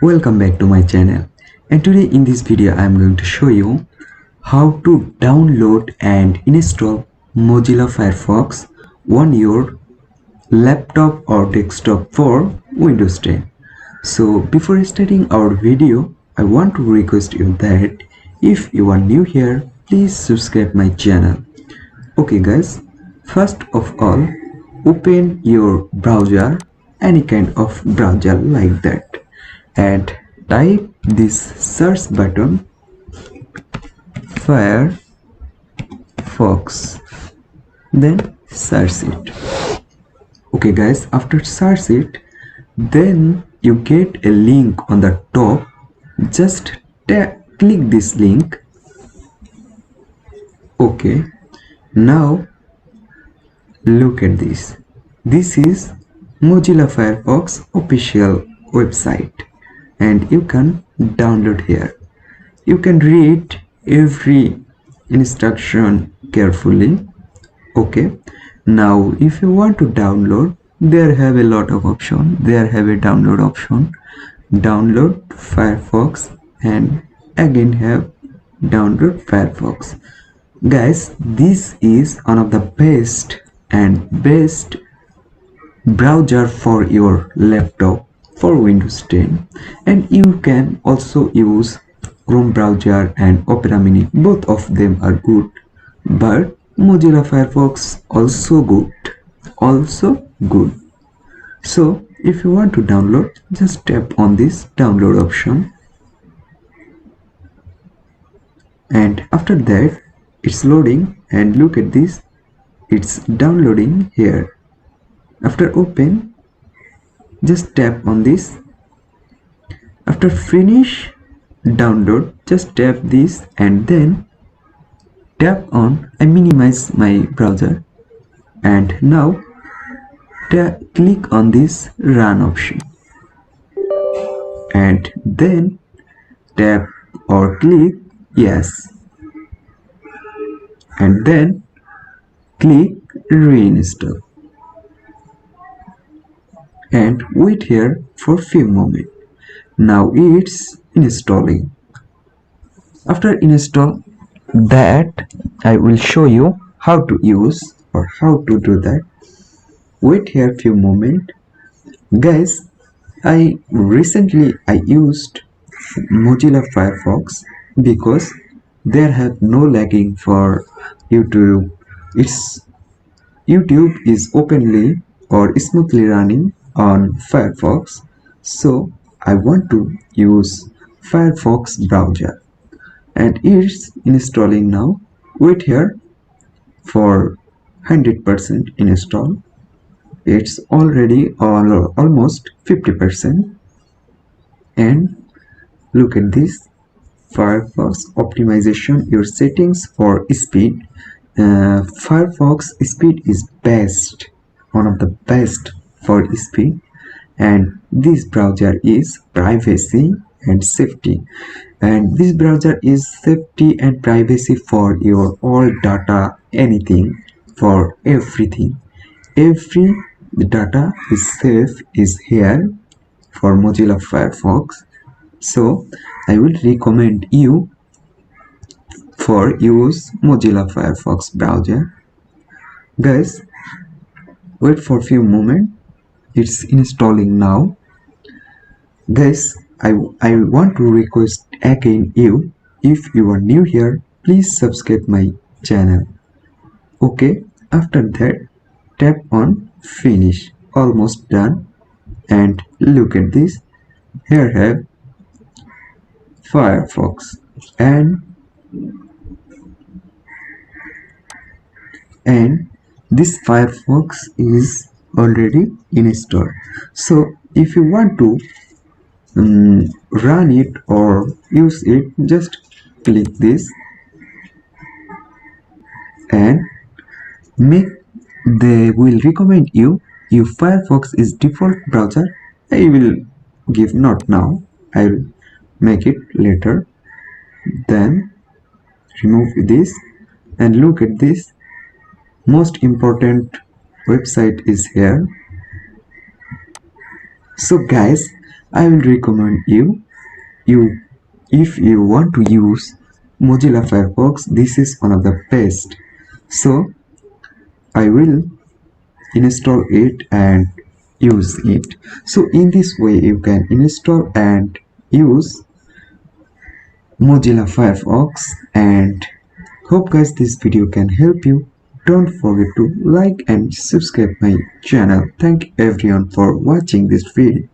Welcome back to my channel, and today in this video I am going to show you how to download and install Mozilla Firefox on your laptop or desktop for Windows 10. So before starting our video, I want to request you that if you are new here, please subscribe my channel. Okay guys, first of all, open your browser, any kind of browser like that, and type this search button Firefox, then search it. Okay guys, after search it, then you get a link on the top. Just click this link. Okay, now look at this. This is Mozilla Firefox official website, and you can download here. You can read every instruction carefully. Okay, now if you want to download, there have a lot of options. There have a download option, download Firefox, and again have download Firefox. Guys, this is one of the best browser for your laptop for Windows 10, and you can also use Chrome browser and Opera Mini. Both of them are good, but Mozilla Firefox also good. So if you want to download, just tap on this download option, and after that it's loading, and look at this, it's downloading here. After open, just tap on this. After finish download, just tap this and then tap on I minimize my browser, and now click on this run option, and then tap or click yes, and then click reinstall, and wait here for few moments. Now it's installing. After install that, I will show you how to use or how to do that. Wait here few moments. Guys, I used Mozilla Firefox because there have no lagging for YouTube. YouTube is openly or smoothly running on Firefox, so I want to use Firefox browser, and it's installing now. Wait here for 100% install. It's already almost 50%, and look at this, Firefox optimization, your settings for speed. Firefox speed is best, one of the best for speed, and this browser is privacy and safety, and this browser is safety and privacy for your all data, anything, for everything. Every data is safe is here for Mozilla Firefox. So I will recommend you for use Mozilla Firefox browser. Guys, wait for few moments. It's installing now. Guys, I want to request again you, if you are new here, please subscribe my channel. Okay, after that tap on finish. Almost done, and look at this, here have Firefox, and this Firefox is already installed. So if you want to run it or use it, just click this and they will recommend you Firefox is default browser. I will give not now, I will make it later. Then remove this and look at this, most important website is here. So guys, I will recommend you if you want to use Mozilla Firefox, this is one of the best. So I will install it and use it. So in this way you can install and use Mozilla Firefox, and hope guys this video can help you. Don't forget to like and subscribe my channel. Thank you everyone for watching this video.